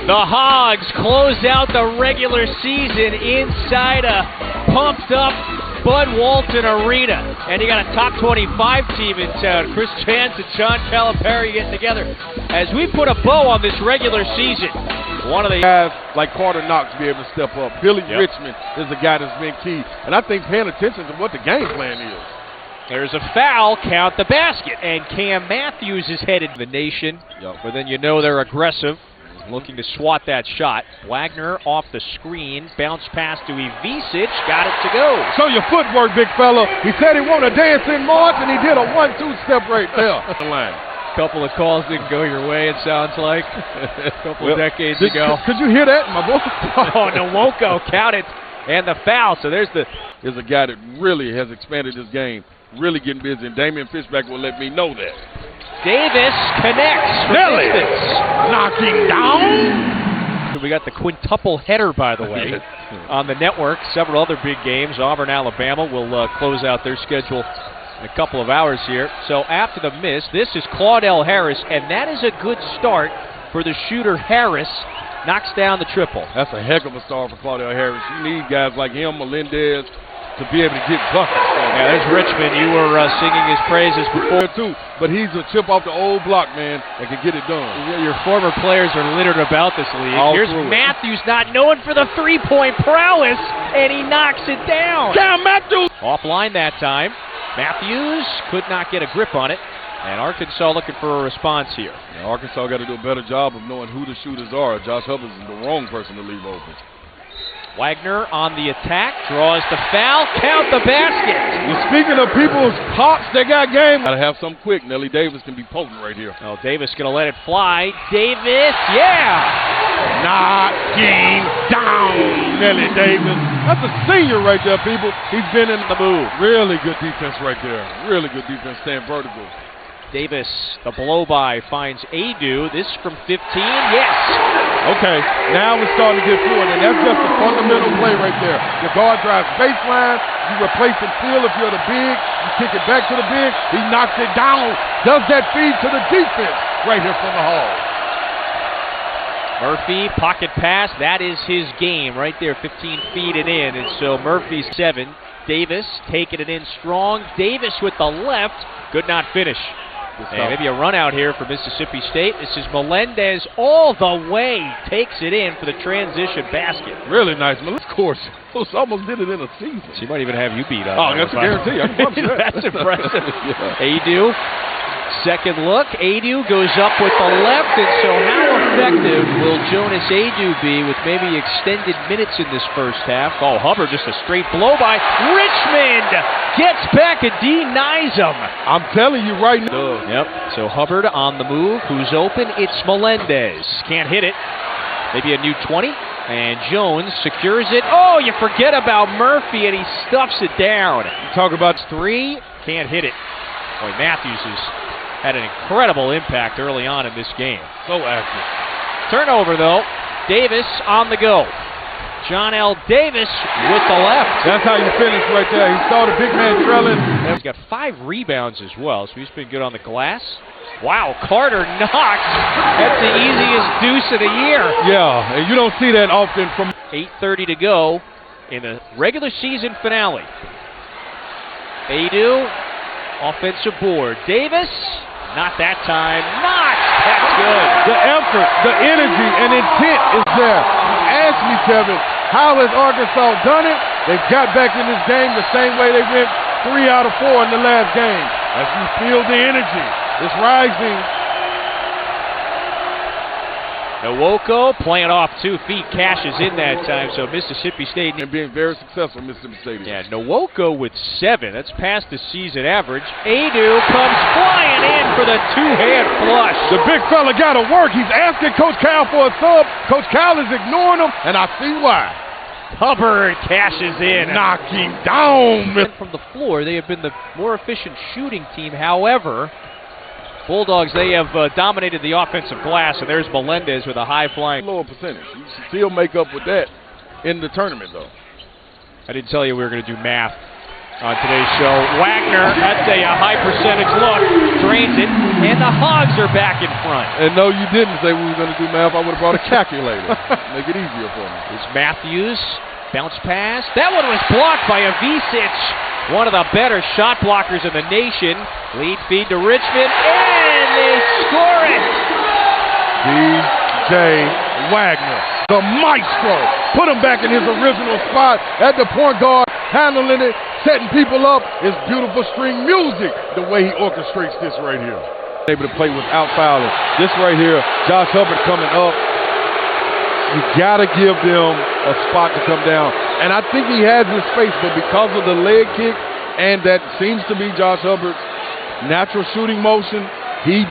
The Hogs close out the regular season inside a pumped-up Bud Walton Arena. And you got a top 25 team in town. Chris Chance and Sean Calipari getting together. As we put a bow on this regular season, one of the guys like Carter Knox be able to step up. Billy Richmond is a guy that's been key. And I think paying attention to what the game plan is. There's a foul, count the basket. And Cam Matthews is headed to the nation. But then you know they're aggressive, looking to swat that shot. Wagner off the screen, bounce pass to Ivisic, got it to go. Show your footwork, big fella. He said he wanted to dance in March, and he did a 1-2 step right there. Couple of calls didn't go your way, it sounds like. A couple of decades ago. Could you hear that, my boy? Oh, Nwoko counted, and the foul. So there's a guy that really has expanded his game, really getting busy, and Damian Fishback will let me know that. Davis connects. Nelly knocking down. We got the quintuple header, by the way, on the network. Several other big games. Auburn, Alabama will close out their schedule in a couple of hours here. So after the miss, this is Claudell Harris, and that is a good start for the shooter Harris. Knocks down the triple. That's a heck of a start for Claudell Harris. You need guys like him, Melendez, to be able to get buckets. Yeah, there's Richmond. You were singing his praises before, too. But he's a chip off the old block, man, that can get it done. Your former players are littered about this league. Here's Matthews, not known for the three-point prowess, and he knocks it down. Damn, Matthews! Offline that time. Matthews could not get a grip on it. And Arkansas looking for a response here. Yeah, Arkansas got to do a better job of knowing who the shooters are. Josh Hubbard is the wrong person to leave open. Wagner on the attack, draws the foul, count the basket. Well, speaking of people's pops, they got game. Got to have some quick. Nelly Davis can be potent right here. Oh, Davis going to let it fly. Davis, yeah! Knocking down Nelly Davis. That's a senior right there, people. He's been in the move. Really good defense right there. Really good defense, staying vertical. Davis, the blow-by, finds Adu. This from 15, yes! Okay, now we're starting to get forward, and that's just a fundamental play right there. The guard drives baseline, you replace the field if you're the big, you kick it back to the big, he knocks it down, does that feed to the defense right here from the Hogs. Murphy, pocket pass, that is his game right there, 15 feet and in, and so Murphy's 7. Davis taking it in strong. Davis with the left, could not finish. And maybe a run out here for Mississippi State. This is Melendez all the way. Takes it in for the transition basket. Really nice. Of course. Almost did it in a season. She might even have you beat up. Oh, that's a guarantee. I can promise you that. That's impressive. Adu. Second look. Adu goes up with the left. And so how effective will Jonas Adu be with maybe extended minutes in this first half? Oh, Hubbard just a straight blow by. Richmond gets back and denies him. I'm telling you right now. Yep. So Hubbard on the move. Who's open? It's Melendez. Can't hit it. Maybe a new 20. And Jones secures it. Oh, you forget about Murphy, and he stuffs it down. Talk about 3. Can't hit it. Boy, Matthews has had an incredible impact early on in this game. So active. Turnover, though. Davis on the go. John L. Davis with the left. That's how you finish right there. He saw the big man trailing. He's got 5 rebounds as well, so he's been good on the glass. Wow, Carter knocks. That's the easiest deuce of the year. Yeah, and you don't see that often from 8:30 to go in the regular season finale. Adu, offensive board. Davis, not that time. Knocks. That's good. The effort, the energy, and intent is there. Ask me, Kevin, how has Arkansas done it? They got back in this game the same way they went 3 out of 4 in the last game. As you feel the energy, it's rising. Nwoko playing off 2 feet, cashes in that time, so Mississippi State. And being very successful, Mississippi State. Yeah, Nwoko with 7. That's past the season average. Adu comes flying in for the 2-hand flush. The big fella got to work. He's asking Coach Cal for a sub. Coach Cal is ignoring him, and I see why. Hubbard cashes in. Knocking down. From the floor, they have been the more efficient shooting team. However, Bulldogs, they have dominated the offensive glass, and there's Melendez with a high-flying. Lower percentage. You should still make up with that in the tournament, though. I didn't tell you we were going to do math on today's show. Wagner, that's a high percentage look, drains it. And the Hogs are back in front. And no, you didn't say we were going to do math. I would have brought a calculator. Make it easier for me. It's Matthews. Bounce pass. That one was blocked by Avicic. One of the better shot blockers in the nation. Lead feed to Richmond. And they score it. DJ Wagner, the maestro. Put him back in his original spot at the point guard, handling it, setting people up. It's beautiful string music, the way he orchestrates this right here. Able to play without fouling. This right here, Josh Hubbard coming up. You gotta give them a spot to come down. And I think he has his space, but because of the leg kick, and that seems to be Josh Hubbard's natural shooting motion, he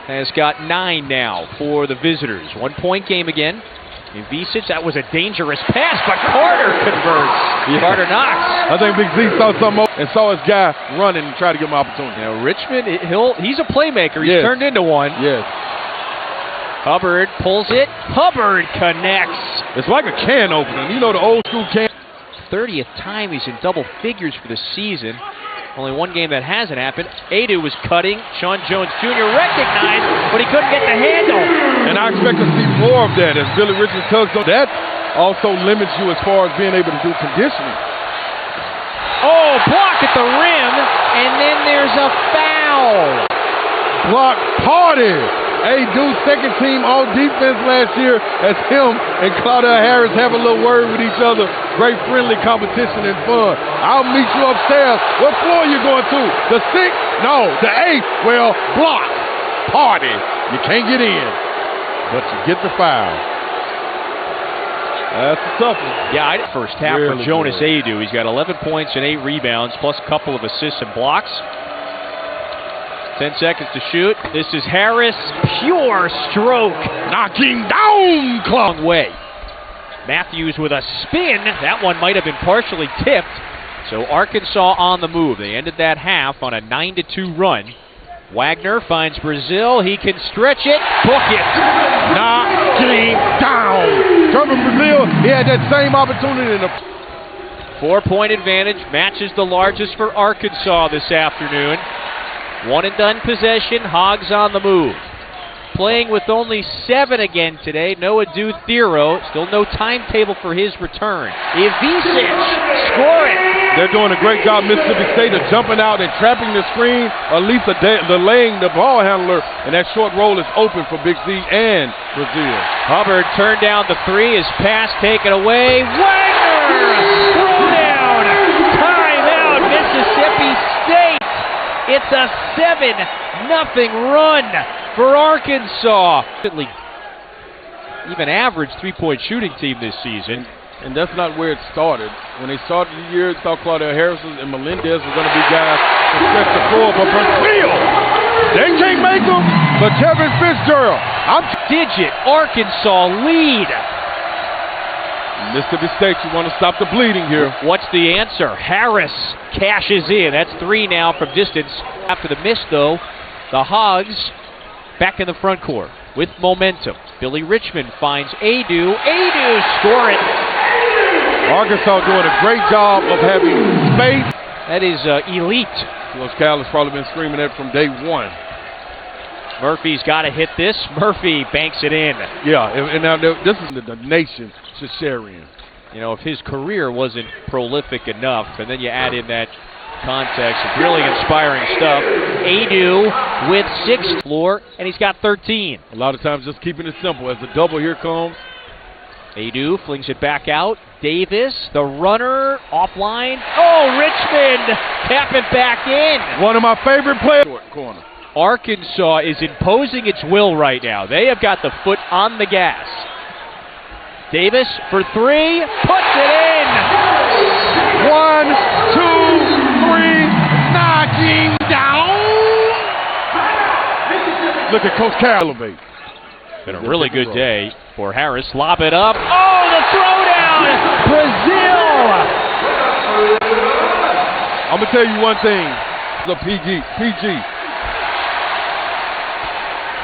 has got 9 now for the visitors. 1 point game again. Avicic, that was a dangerous pass, but Carter converts. Yeah. Carter knocks. I think Big Z saw something and saw his guy running and tried to give him an opportunity. Now Richmond, he's a playmaker. He's turned into one. Yes. Hubbard pulls it. Hubbard connects. It's like a can opener. You know the old school can. 30th time he's in double figures for the season. Only one game that hasn't happened. Adu was cutting. Sean Jones Jr. recognized, but he couldn't get the handle. And I expect to see more of that as Billy Richards tugs on. That also limits you as far as being able to do conditioning. Oh, block at the rim, and then there's a foul. Block party. Adu, second team all defense last year, as him and Claudel Harris have a little word with each other. Great friendly competition and fun. I'll meet you upstairs. What floor you going to? The 6th? No, the 8th. Well, block. Party. You can't get in, but you get the foul. That's a tough one. Yeah, first half really for Jonas Adu. He's got 11 points and 8 rebounds, plus a couple of assists and blocks. 10 seconds to shoot. This is Harris. Pure stroke. Knocking down. Long way. Matthews with a spin. That one might have been partially tipped. So Arkansas on the move. They ended that half on a 9-2 run. Wagner finds Brazil. He can stretch it. Book it. Knocking down. Turban Brazil, he had that same opportunity in the 4-point advantage. Matches the largest for Arkansas this afternoon. One and done possession. Hogs on the move. Playing with only 7 again today. No Adu Thero. Still no timetable for his return. Avicic score it. They're doing a great job, Mississippi State, of jumping out and trapping the screen. Alisa delaying the ball handler, and that short roll is open for Big Z and Brazil. Hubbard turned down the 3. His pass taken away. Wagner! Throw down. Timeout, Mississippi State. It's a 7-0 run for Arkansas. Even average 3-point shooting team this season. And that's not where it started. When they started the year, they thought Claudel Harrison and Melendez were going to be guys to stretch the floor. But Brazil, they can't make them. But Kevin Fitzgerald. Digit Arkansas lead. Mississippi State, you want to stop the bleeding here. What's the answer? Harris cashes in. That's 3 now from distance. After the miss, though, the Hogs back in the front court with momentum. Billy Richmond finds Adu. Adu score it. Arkansas doing a great job of having space. That is elite. Los Cal has probably been screaming that from day one. Murphy's got to hit this. Murphy banks it in. Yeah, and now this is the nation Shasharian. You know, if his career wasn't prolific enough, and then you add in that context, it's really inspiring stuff. Adu with 6 floor, and he's got 13. A lot of times just keeping it simple. As the double here comes. Adu flings it back out. Davis, the runner, offline. Oh, Richmond tap it back in. One of my favorite players. Corner. Arkansas is imposing its will right now. They have got the foot on the gas. Davis for 3, puts it in. 1, 2, 3, knocking down. Look at Coach Cal elevate. Been a really good day for Harris. Lob it up. Oh, the throwdown! Brazil! I'm going to tell you one thing. The PG.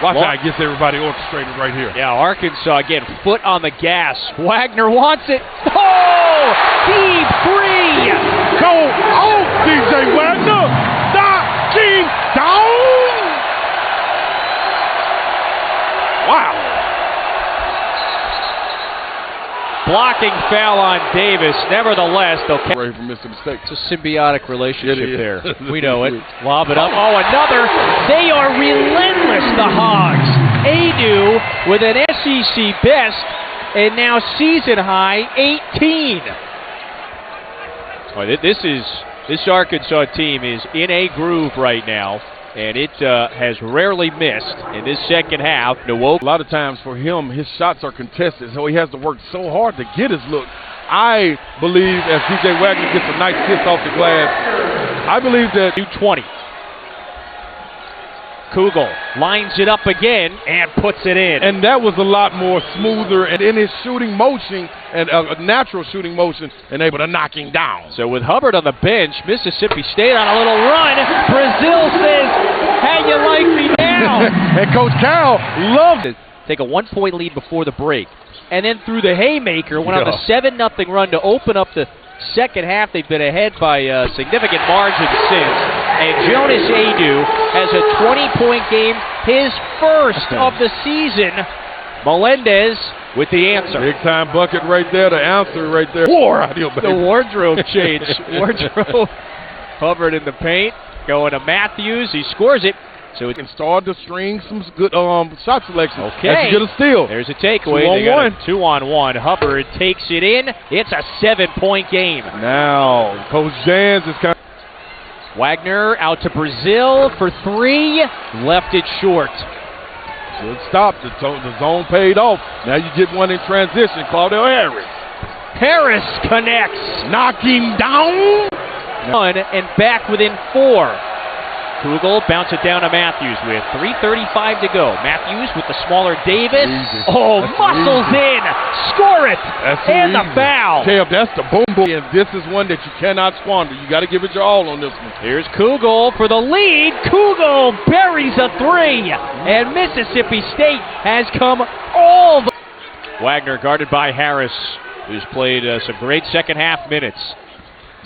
Watch how he gets everybody orchestrated right here. Yeah, Arkansas again, foot on the gas. Wagner wants it. Oh! Deep 3! Go off, DJ Wagner! Knocking down! Wow. Blocking foul on Davis. Nevertheless, they'll catch. Right from Mississippi State. It's a symbiotic relationship there. We know it. It is. Lob it up. Oh, another. They are relentless, the Hogs. Adu with an SEC best and now season high 18. Oh, this Arkansas team is in a groove right now, and it has rarely missed in this second half. A lot of times for him, his shots are contested, so he has to work so hard to get his look. I believe as DJ Wagner gets a nice kiss off the glass, I believe that 20. Kugel lines it up again and puts it in. And that was a lot more smoother and in his shooting motion and a natural shooting motion and able to knock him down. So with Hubbard on the bench, Mississippi State on a little run. Brazil says, how you like me now? And Coach Cal loved it. Take a 1-point lead before the break. And then through the haymaker, went on the 7-0 run to open up the second half. They've been ahead by a significant margin since. And Jonas Adu has a 20-point game, his first of the season. Melendez with the answer. Big-time bucket right there, the answer right there. War out here, baby. The wardrobe change. Wardrobe. Hubbard in the paint, going to Matthews. He scores it. So it can start to string some good shot selection. Okay. As you get a steal. There's a takeaway. They got a 2-on-1. Hubbard takes it in. It's a 7-point game. Now, Coach Jans is kind of... Wagner out to Brazil for 3. Left it short. Good stop. The zone paid off. Now you get one in transition. Claudel Harris. Harris connects. Knock him down. One and back within 4. Kugel bounce it down to Matthews with 3:35 to go. Matthews with the smaller Davis. Easy. Oh, That's muscles in. Score it. And the foul. Kev, that's the boom boom. And this is one that you cannot squander. You got to give it your all on this one. Here's Kugel for the lead. Kugel buries a 3. And Mississippi State has come all the... Wagner guarded by Harris, who's played some great second half minutes.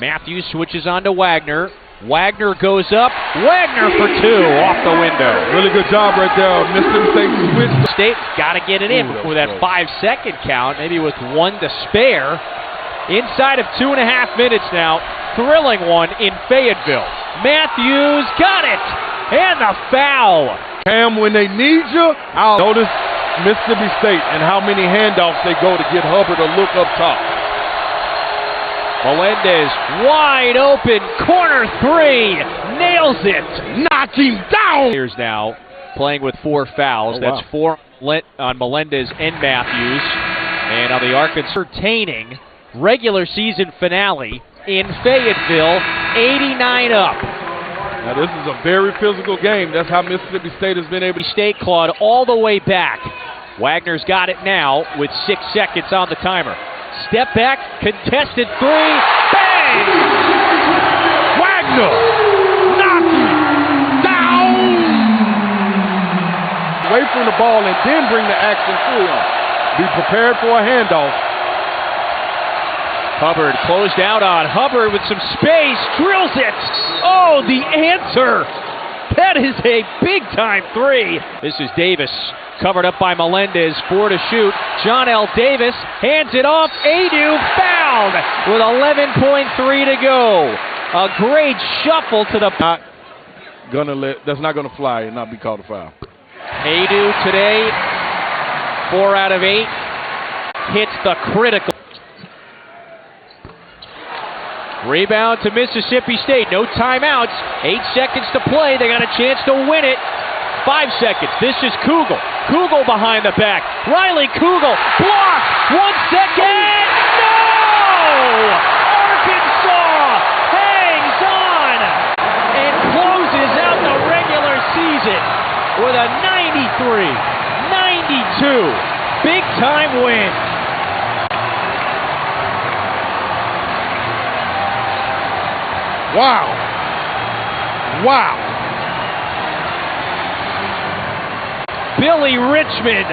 Matthews switches on to Wagner. Wagner goes up. Wagner for 2 off the window. Really good job right there. Mississippi State switched. State got to get it in before that 5-second count, maybe with 1 to spare. Inside of 2.5 minutes now. Thrilling one in Fayetteville. Matthews got it. And the foul. Cam, when they need you, I'll notice Mississippi State and how many handoffs they go to get Hubbard to look up top. Melendez wide open, corner 3, nails it. Knock him down. Here's now playing with 4 fouls. Oh, that's 4 on Melendez and Matthews. And on the Arkansas entertaining regular season finale in Fayetteville, 89 up. Now this is a very physical game. That's how Mississippi State has been able to... State clawed all the way back. Wagner's got it now with 6 seconds on the timer. Step back, contested 3, bang! Wagner! Knock him down! Away from the ball and then bring the action to him. Be prepared for a handoff. Hubbard closed out on Hubbard with some space, drills it! Oh, the answer! That is a big-time 3. This is Davis, covered up by Melendez, 4 to shoot. John L. Davis hands it off. Adu fouled with 11.3 to go. A great shuffle to the... That's not gonna fly and not be called a foul. Adu today, 4 out of 8, hits the critical. Rebound to Mississippi State. No timeouts. 8 seconds to play. They got a chance to win it. 5 seconds. This is Kugel. Kugel behind the back. Riley Kugel. Blocked. 1 second. No! Arkansas hangs on and closes out the regular season with a 93-92 big-time win. Wow. Wow. Billy Richmond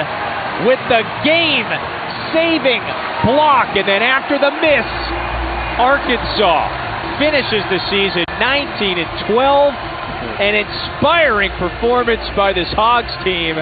with the game-saving block. And then after the miss, Arkansas finishes the season 19-12. An inspiring performance by this Hogs team.